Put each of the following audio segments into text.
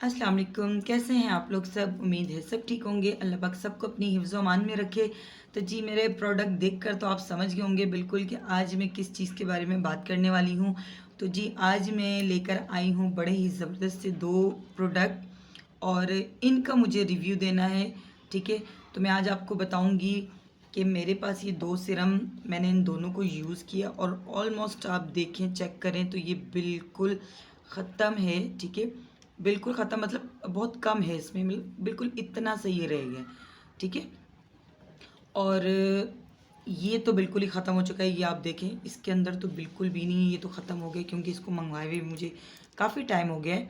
अस्सलाम वालेकुम। कैसे हैं आप लोग सब? उम्मीद है सब ठीक होंगे। अल्लाह पाक सबको अपनी हिफ्ज़ अमान में रखे। तो जी मेरे प्रोडक्ट देखकर तो आप समझ गए होंगे बिल्कुल कि आज मैं किस चीज़ के बारे में बात करने वाली हूँ। तो जी आज मैं लेकर आई हूँ बड़े ही ज़बरदस्त से 2 प्रोडक्ट और इनका मुझे रिव्यू देना है, ठीक है? तो मैं आज आपको बताऊँगी कि मेरे पास ये 2 सीरम मैंने इन दोनों को यूज़ किया और ऑलमोस्ट आप देखें, चेक करें तो ये बिल्कुल ख़त्म है, ठीक है? बिल्कुल ख़त्म मतलब बहुत कम है इसमें बिल्कुल इतना सा ये रह गया, ठीक है? और ये तो बिल्कुल ही ख़त्म हो चुका है, ये आप देखें इसके अंदर तो बिल्कुल भी नहीं है, ये तो ख़त्म हो गया क्योंकि इसको मँगवाए हुए मुझे काफ़ी टाइम हो गया है।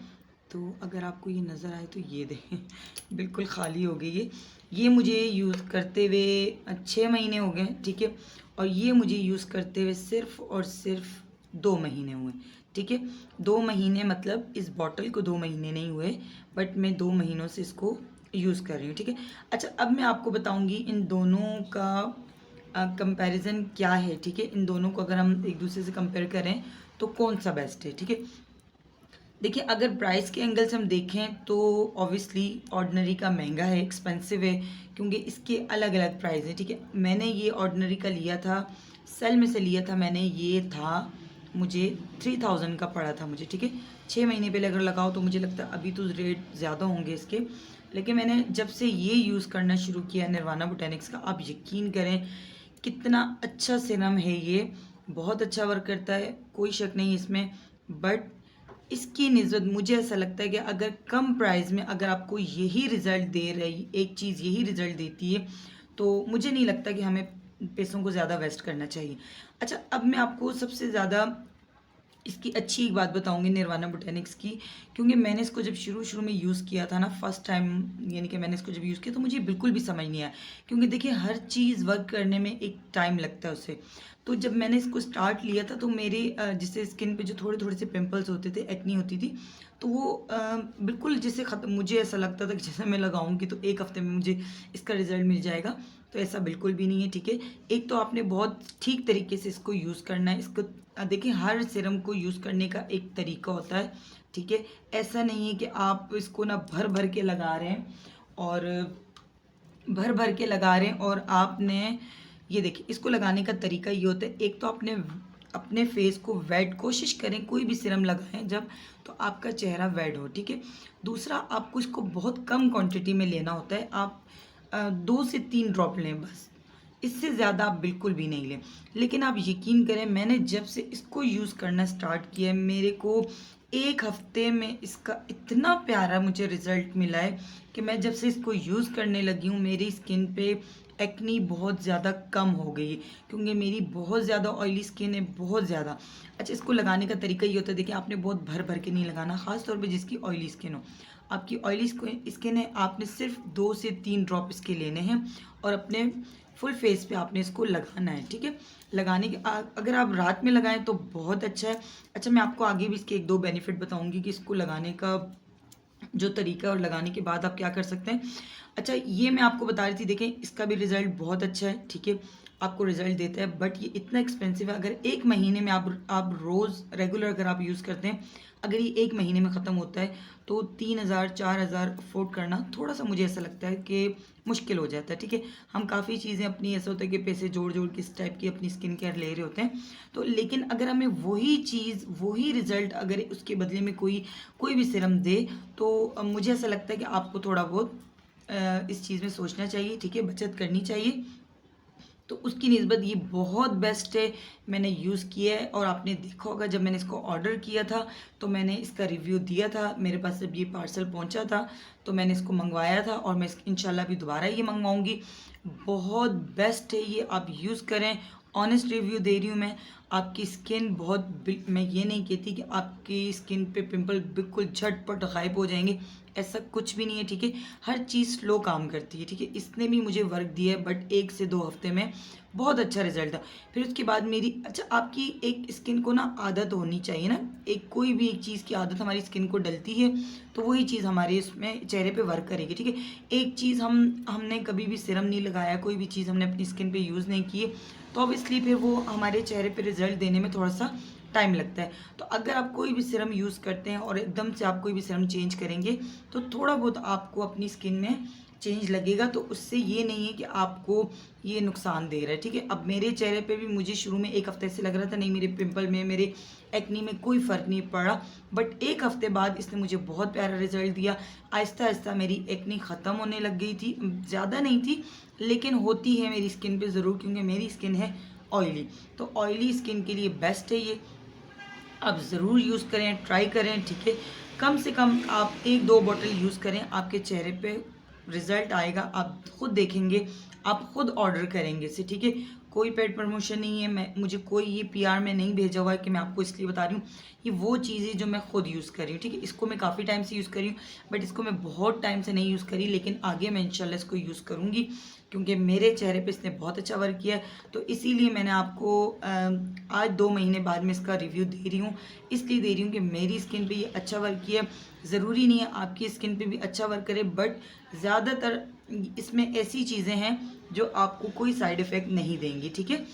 तो अगर आपको ये नज़र आए तो ये देखें बिल्कुल ख़ाली हो गई है। ये मुझे यूज़ करते हुए 6 महीने हो गए हैं, ठीक है? और ये मुझे यूज़ करते हुए सिर्फ़ और सिर्फ़ 2 महीने हुए, ठीक है? 2 महीने मतलब इस बॉटल को 2 महीने नहीं हुए, बट मैं 2 महीनों से इसको यूज़ कर रही हूँ, ठीक है? अच्छा, अब मैं आपको बताऊँगी इन दोनों का कंपैरिज़न क्या है, ठीक है? इन दोनों को अगर हम एक दूसरे से कंपेयर करें तो कौन-सा बेस्ट है, ठीक है? देखिए, अगर प्राइस के एंगल से हम देखें तो ऑब्वियसली ऑर्डिनरी का महंगा है, एक्सपेंसिव है क्योंकि इसके अलग-अलग प्राइस हैं, ठीक है? मैंने ये ऑर्डिनरी का लिया था, सेल में से लिया था मैंने, ये था मुझे 3000 का पड़ा था मुझे, ठीक है? 6 महीने पहले अगर लगाओ तो मुझे लगता है अभी तो रेट ज़्यादा होंगे इसके, लेकिन मैंने जब से ये यूज़ करना शुरू किया निर्वाणा बोटैनिक्स का, आप यकीन करें कितना अच्छा सीरम है ये, बहुत अच्छा वर्क करता है, कोई शक नहीं इसमें। बट इसकी निस्बत मुझे ऐसा लगता है कि अगर कम प्राइस में अगर आपको यही रिज़ल्ट दे रही एक चीज़ यही रिज़ल्ट देती है, तो मुझे नहीं लगता कि हमें पैसों को ज़्यादा वेस्ट करना चाहिए। अच्छा, अब मैं आपको सबसे ज़्यादा इसकी अच्छी एक बात बताऊँगी निर्वाणा बोटैनिक्स की, क्योंकि मैंने इसको जब शुरू-शुरू में यूज़ किया था ना, फर्स्ट टाइम यानी कि मैंने इसको जब यूज़ किया तो मुझे बिल्कुल भी समझ नहीं आया। क्योंकि देखिए हर चीज़ वर्क करने में एक टाइम लगता है उसे। तो जब मैंने इसको स्टार्ट लिया था तो मेरे जैसे स्किन पे जो थोड़े-थोड़े से पिंपल्स होते थे, एक्ने होती थी, तो वो बिल्कुल जैसे ख़त्म, मुझे ऐसा लगता था कि जैसे मैं लगाऊँगी तो 1 हफ़्ते में मुझे इसका रिज़ल्ट मिल जाएगा। तो ऐसा बिल्कुल भी नहीं है, ठीक है? एक तो आपने बहुत ठीक तरीके से इसको यूज़ करना है। इसको देखिए हर सीरम को यूज़ करने का एक तरीका होता है, ठीक है? ऐसा नहीं है कि आप इसको ना भर-भर के लगा रहे हैं और भर-भर के लगा रहे हैं और आपने ये देखिए इसको लगाने का तरीका ये होता है, एक तो आपने अपने फेस को वेट कोशिश करें, कोई भी सीरम लगाएँ जब तो आपका चेहरा वेट हो, ठीक है? दूसरा आपको इसको बहुत कम क्वांटिटी में लेना होता है, आप 2 से 3 ड्रॉप लें बस। इससे ज़्यादा आप बिल्कुल भी नहीं लें। लेकिन आप यकीन करें मैंने जब से इसको यूज़ करना स्टार्ट किया है, मेरे को 1 हफ़्ते में इसका इतना प्यारा मुझे रिज़ल्ट मिला है कि मैं जब से इसको यूज़ करने लगी हूँ, मेरी स्किन पे एक्नी बहुत ज़्यादा कम हो गई है, क्योंकि मेरी बहुत ज़्यादा ऑयली स्किन है, बहुत ज़्यादा। अच्छा, इसको लगाने का तरीका ये होता है, देखिए आपने बहुत भर-भर के नहीं लगाना, ख़ास तौर पे जिसकी ऑयली स्किन हो। आपकी ऑयली स्किन है, आपने सिर्फ़ 2 से 3 ड्रॉप इसके लेने हैं और अपने फुल फेस पे आपने इसको लगाना है, ठीक है? लगाने के अगर आप रात में लगाएँ तो बहुत अच्छा है। अच्छा, मैं आपको आगे भी इसके 1-2 बेनिफिट बताऊँगी कि इसको लगाने का जो तरीका है और लगाने के बाद आप क्या कर सकते हैं। अच्छा, ये मैं आपको बता रही थी, देखें इसका भी रिज़ल्ट बहुत अच्छा है, ठीक है? आपको रिज़ल्ट देता है, बट ये इतना एक्सपेंसिव है। अगर 1 महीने में आप रोज़ रेगुलर अगर आप यूज़ करते हैं, अगर ये 1 महीने में ख़त्म होता है तो 3000 4000 अफ़ोर्ड करना थोड़ा-सा मुझे ऐसा लगता है कि मुश्किल हो जाता है, ठीक है? हम काफ़ी चीज़ें अपनी ऐसा होता है कि पैसे जोड़-जोड़ के इस टाइप की अपनी स्किन केयर ले रहे होते हैं। तो लेकिन अगर हमें वही चीज़, वही रिज़ल्ट अगर उसके बदले में कोई कोई भी सीरम दे, तो मुझे ऐसा लगता है कि आपको थोड़ा बहुत इस चीज़ में सोचना चाहिए, ठीक है? बचत करनी चाहिए। तो उसकी निस्बत ये बहुत बेस्ट है, मैंने यूज़ किया है और आपने देखा होगा जब मैंने इसको ऑर्डर किया था, तो मैंने इसका रिव्यू दिया था। मेरे पास जब ये पार्सल पहुँचा था, तो मैंने इसको मँगवाया था और मैं इंशाल्लाह अभी दोबारा ये मँगवाऊँगी। बहुत बेस्ट है ये, आप यूज़ करें। ऑनेस्ट रिव्यू दे रही हूँ मैं। आपकी स्किन बहुत मैं ये नहीं कहती कि आपकी स्किन पे पिंपल बिल्कुल झटपट गायब हो जाएँगे, ऐसा कुछ भी नहीं है, ठीक है? हर चीज़ स्लो काम करती है, ठीक है? इसने भी मुझे वर्क दिया है, बट 1 से 2 हफ़्ते में बहुत अच्छा रिज़ल्ट था। फिर उसके बाद मेरी अच्छा, आपकी एक स्किन को ना आदत होनी चाहिए ना, एक कोई भी एक चीज़ की आदत हमारी स्किन को डलती है, तो वही चीज़ हमारे इसमें चेहरे पे वर्क करेगी, ठीक है? एक चीज़ हमने कभी भी सीरम नहीं लगाया, कोई भी चीज़ हमने अपनी स्किन पे यूज़ नहीं की है, तो ऑब्वियसली फिर वो हमारे चेहरे पे रिज़ल्ट देने में थोड़ा-सा टाइम लगता है। तो अगर आप कोई भी सीरम यूज़ करते हैं और एकदम से आप कोई भी सीरम चेंज करेंगे तो थोड़ा बहुत आपको अपनी स्किन में चेंज लगेगा, तो उससे ये नहीं है कि आपको ये नुकसान दे रहा है, ठीक है। अब मेरे चेहरे पे भी मुझे शुरू में 1 हफ्ते से लग रहा था नहीं, मेरे पिंपल में, मेरे एक्नी में कोई फ़र्क नहीं पड़ा, बट 1 हफ्ते बाद इसने मुझे बहुत प्यारा रिजल्ट दिया। आहिस्ता आहिस्ता मेरी एक्नी ख़त्म होने लग गई थी, ज़्यादा नहीं थी लेकिन होती है मेरी स्किन पे ज़रूर, क्योंकि मेरी स्किन है ऑयली, तो ऑयली स्किन के लिए बेस्ट है ये। आप ज़रूर यूज़ करें, ट्राई करें, ठीक है। कम से कम आप 1-2 बॉटल यूज़ करें, आपके चेहरे पे रिज़ल्ट आएगा, आप खुद देखेंगे, आप खुद ऑर्डर करेंगे इसे, ठीक है। कोई पेड प्रमोशन नहीं है, मैं मुझे कोई ये पीआर में नहीं भेजा हुआ है कि मैं आपको इसलिए बता रही हूँ। ये वो चीज़ें जो मैं खुद यूज़ कर रही हूँ, ठीक है। इसको मैं काफ़ी टाइम से यूज़ कर रही हूँ, बट इसको मैं बहुत टाइम से नहीं यूज़ करी, लेकिन आगे मैं इंशाल्लाह इसको यूज़ करूँगी, क्योंकि मेरे चेहरे पे इसने बहुत अच्छा वर्क किया है। तो इसीलिए मैंने आपको आज 2 महीने बाद में इसका रिव्यू दे रही हूँ। इसलिए दे रही हूँ कि मेरी स्किन पे ये अच्छा वर्क किया है। ज़रूरी नहीं है आपकी स्किन पे भी अच्छा वर्क करे, बट ज़्यादातर इसमें ऐसी चीज़ें हैं जो आपको कोई साइड इफ़ेक्ट नहीं देंगी, ठीक है।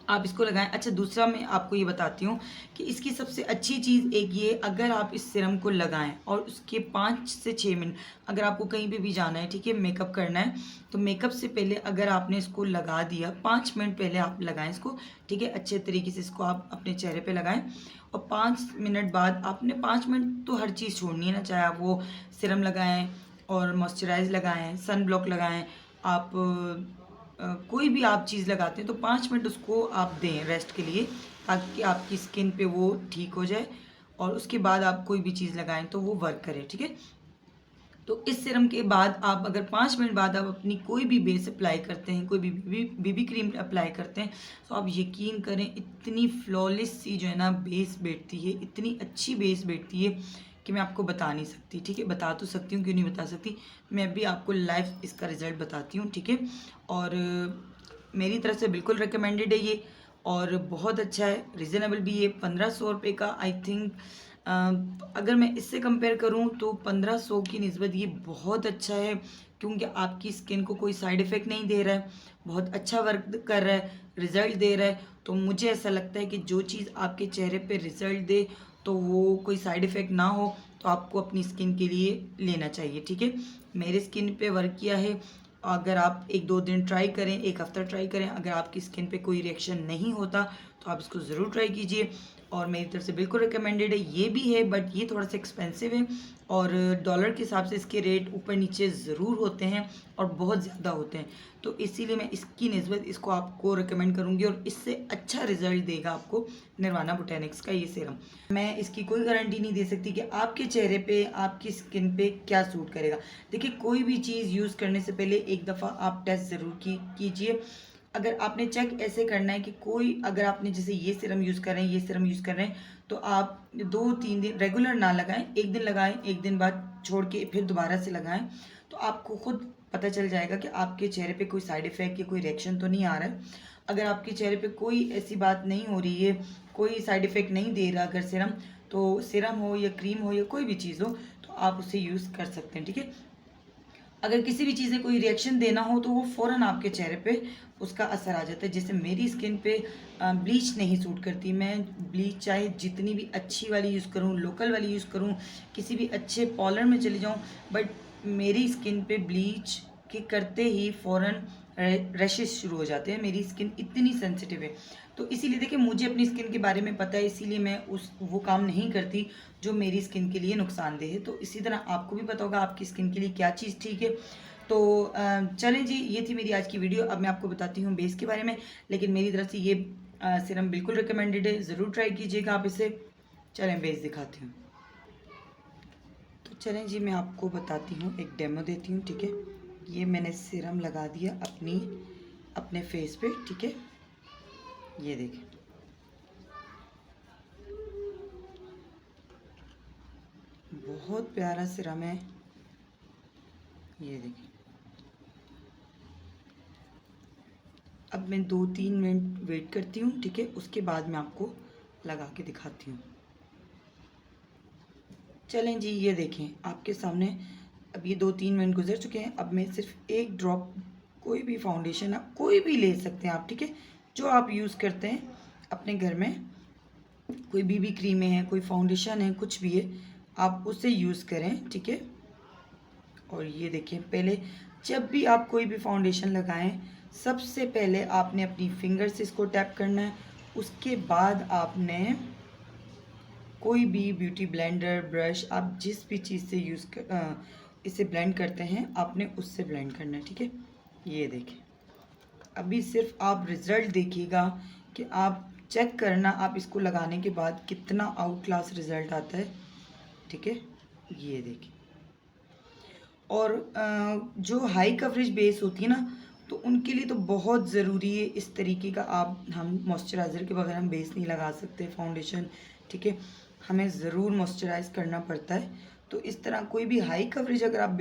आप इसको लगाएं। अच्छा, दूसरा मैं आपको ये बताती हूँ कि इसकी सबसे अच्छी चीज़ एक ये, अगर आप इस सीरम को लगाएं और उसके 5 से 6 मिनट, अगर आपको कहीं पे भी जाना है, ठीक है, मेकअप करना है, तो मेकअप से पहले अगर आपने इसको लगा दिया, 5 मिनट पहले आप लगाएं इसको, ठीक है। अच्छे तरीके से इसको आप अपने चेहरे पे लगाएं और 5 मिनट बाद आपने 5 मिनट तो हर चीज़ छोड़नी है ना, चाहे आप वो सीरम लगाएं और मॉइस्चराइज लगाएं, सन ब्लॉक लगाएं, आप कोई भी आप चीज़ लगाते हैं तो 5 मिनट उसको आप दें रेस्ट के लिए, ताकि आपकी स्किन पे वो ठीक हो जाए और उसके बाद आप कोई भी चीज़ लगाएं तो वो वर्क करे, ठीक है। तो इस सीरम के बाद आप अगर 5 मिनट बाद आप अपनी कोई भी बेस अप्लाई करते हैं, कोई भी बीबी क्रीम अप्लाई करते हैं, तो आप यकीन करें इतनी फ्लॉलेस सी जो है ना बेस बैठती है, इतनी अच्छी बेस बैठती है कि मैं आपको बता नहीं सकती, ठीक है। बता तो सकती हूँ, क्यों नहीं बता सकती, मैं भी आपको लाइव इसका रिज़ल्ट बताती हूँ, ठीक है। और मेरी तरफ से बिल्कुल रिकमेंडेड है ये, और बहुत अच्छा है, रिजनेबल भी है, 1500 रुपये का आई थिंक। अगर मैं इससे कंपेयर करूं तो 1500 की निस्बत ये बहुत अच्छा है, क्योंकि आपकी स्किन को कोई साइड इफ़ेक्ट नहीं दे रहा है, बहुत अच्छा वर्क कर रहा है, रिज़ल्ट दे रहा है। तो मुझे ऐसा लगता है कि जो चीज़ आपके चेहरे पे रिज़ल्ट दे, तो वो कोई साइड इफ़ेक्ट ना हो, तो आपको अपनी स्किन के लिए लेना चाहिए, ठीक है। मेरी स्किन पे वर्क किया है। अगर आप 1-2 दिन ट्राई करें, 1 हफ्ता ट्राई करें, अगर आपकी स्किन पे कोई रिएक्शन नहीं होता तो आप इसको ज़रूर ट्राई कीजिए, और मेरी तरफ से बिल्कुल रिकमेंडेड है। ये भी है बट ये थोड़ा सा एक्सपेंसिव है, और डॉलर के हिसाब से इसके रेट ऊपर नीचे ज़रूर होते हैं और बहुत ज़्यादा होते हैं, तो इसीलिए मैं इसकी निस्बत इसको आपको रिकमेंड करूँगी, और इससे अच्छा रिजल्ट देगा आपको निर्वाणा बोटेनिक्स का ये सीरम। मैं इसकी कोई गारंटी नहीं दे सकती कि आपके चेहरे पे, आपकी स्किन पे क्या सूट करेगा। देखिए, कोई भी चीज़ यूज़ करने से पहले एक दफ़ा आप टेस्ट ज़रूर कीजिए। अगर आपने चेक ऐसे करना है कि कोई, अगर आपने जैसे ये सीरम यूज़ कर रहे हैं, ये सीरम यूज़ कर रहे हैं, तो आप 2-3 दिन रेगुलर ना लगाएं, एक दिन लगाएं, एक दिन बाद छोड़ के फिर दोबारा से लगाएं, तो आपको खुद पता चल जाएगा कि आपके चेहरे पे कोई साइड इफ़ेक्ट या कोई रिएक्शन तो नहीं आ रहा है। अगर आपके चेहरे पे कोई ऐसी बात नहीं हो रही है, कोई साइड इफ़ेक्ट नहीं दे रहा अगर सीरम, तो सीरम हो या क्रीम हो या कोई भी चीज़ हो, तो आप उसे यूज़ कर सकते हैं, ठीक है। अगर किसी भी चीज़ में कोई रिएक्शन देना हो तो वो फ़ौरन आपके चेहरे पे उसका असर आ जाता है। जैसे मेरी स्किन पे ब्लीच नहीं सूट करती, मैं ब्लीच चाहे जितनी भी अच्छी वाली यूज़ करूँ, लोकल वाली यूज़ करूँ, किसी भी अच्छे पार्लर में चली जाऊँ, बट मेरी स्किन पे ब्लीच के करते ही फ़ौरन रैशेस शुरू हो जाते हैं। मेरी स्किन इतनी सेंसिटिव है, तो इसीलिए देखिए, मुझे अपनी स्किन के बारे में पता है, इसीलिए मैं वो काम नहीं करती जो मेरी स्किन के लिए नुकसानदेह है। तो इसी तरह आपको भी पता होगा आपकी स्किन के लिए क्या चीज़ ठीक है। तो चलें जी, ये थी मेरी आज की वीडियो। अब मैं आपको बताती हूँ बेस के बारे में, लेकिन मेरी तरफ से ये सीरम बिल्कुल रिकमेंडेड है, ज़रूर ट्राई कीजिएगा आप इसे। चलें बेस दिखाती हूँ। तो चलें जी, मैं आपको बताती हूँ, एक डेमो देती हूँ, ठीक है। ये मैंने सीरम लगा दिया अपने फेस पे, ठीक है। ये देखें, बहुत प्यारा सीरम है, ये देखें। अब मैं 2-3 मिनट वेट करती हूँ, ठीक है, उसके बाद मैं आपको लगा के दिखाती हूँ। चलें जी, ये देखें आपके सामने, अब ये 2-3 मिनट गुजर चुके हैं। अब मैं सिर्फ एक ड्रॉप, कोई भी फाउंडेशन आप कोई भी ले सकते हैं आप, ठीक है, जो आप यूज़ करते हैं अपने घर में, कोई बीबी क्रीमें हैं, कोई फाउंडेशन है, कुछ भी है, आप उसे यूज़ करें, ठीक है। और ये देखें, पहले जब भी आप कोई भी फाउंडेशन लगाएं, सबसे पहले आपने अपनी फिंगर से इसको टैप करना है। उसके बाद आपने कोई भी ब्यूटी ब्लेंडर, ब्रश, आप जिस भी चीज़ से इसे ब्लेंड करते हैं, आपने उससे ब्लेंड करना है, ठीक है। ये देखें, अभी सिर्फ आप रिज़ल्ट देखिएगा कि आप चेक करना, आप इसको लगाने के बाद कितना आउट क्लास रिज़ल्ट आता है, ठीक है। ये देखिए, और जो हाई कवरेज बेस होती है ना, तो उनके लिए तो बहुत ज़रूरी है इस तरीके का, हम मॉइस्चराइज़र के बगैर हम बेस नहीं लगा सकते फाउंडेशन, ठीक है। हमें ज़रूर मॉइस्चराइज़ करना पड़ता है। तो इस तरह कोई भी हाई कवरेज अगर आप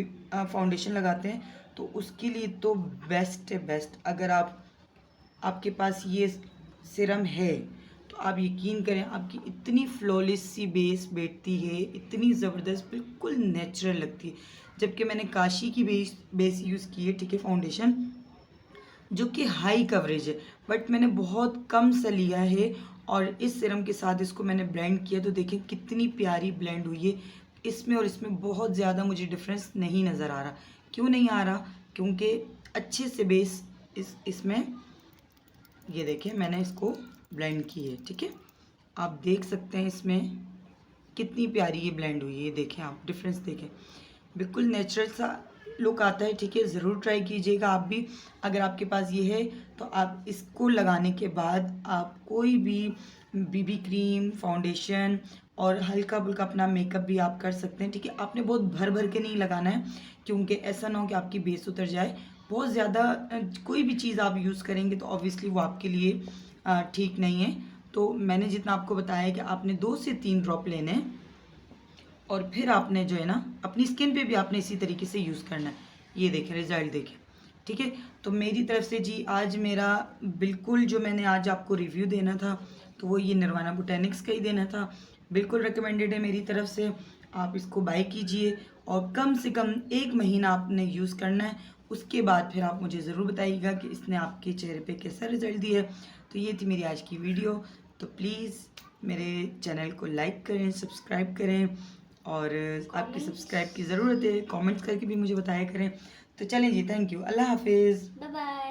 फाउंडेशन लगाते हैं तो उसके लिए तो बेस्ट है, बेस्ट। अगर आपके पास ये सिरम है तो आप यकीन करें, आपकी इतनी फ्लॉलेस सी बेस बैठती है, इतनी ज़बरदस्त, बिल्कुल नेचुरल लगती है। जबकि मैंने काशी की बेस यूज़ की है, ठीक है, फाउंडेशन, जो कि हाई कवरेज है, बट मैंने बहुत कम सा लिया है और इस सिरम के साथ इसको मैंने ब्लेंड किया, तो देखें कितनी प्यारी ब्लेंड हुई है। इसमें और इसमें बहुत ज़्यादा मुझे डिफरेंस नहीं नज़र आ रहा। क्यों नहीं आ रहा? क्योंकि अच्छे से बेस इसमें, ये देखें, मैंने इसको ब्लेंड की है, ठीक है। आप देख सकते हैं इसमें कितनी प्यारी ये ब्लेंड हुई है। ये देखें, आप डिफरेंस देखें, बिल्कुल नेचुरल सा लुक आता है, ठीक है। ज़रूर ट्राई कीजिएगा आप भी। अगर आपके पास ये है तो आप इसको लगाने के बाद आप कोई भी बीबी क्रीम, फाउंडेशन और हल्का फुल्का अपना मेकअप भी आप कर सकते हैं, ठीक है। आपने बहुत भर भर के नहीं लगाना है, क्योंकि ऐसा ना हो कि आपकी बेस उतर जाए। बहुत ज़्यादा कोई भी चीज़ आप यूज़ करेंगे तो ऑब्वियसली वो आपके लिए ठीक नहीं है। तो मैंने जितना आपको बताया है कि आपने 2 से 3 ड्रॉप लेने हैं और फिर आपने जो है ना अपनी स्किन पे भी आपने इसी तरीके से यूज़ करना है। ये देखें, रिज़ल्ट देखें, ठीक है। तो मेरी तरफ से जी आज मेरा बिल्कुल, जो मैंने आज आपको रिव्यू देना था तो वो ये निर्वाणा बोटेनिक्स का ही देना था। बिल्कुल रिकमेंडेड है मेरी तरफ से, आप इसको बाय कीजिए और कम से कम 1 महीना आपने यूज़ करना है। उसके बाद फिर आप मुझे ज़रूर बताइएगा कि इसने आपके चेहरे पे कैसा रिज़ल्ट दिया है। तो ये थी मेरी आज की वीडियो। तो प्लीज़ मेरे चैनल को लाइक करें, सब्सक्राइब करें, और आपकी सब्सक्राइब की ज़रूरत है, कमेंट्स करके भी मुझे बताया करें। तो चलें जी, थैंक यू, अल्लाह हाफिज़, बाय बाय।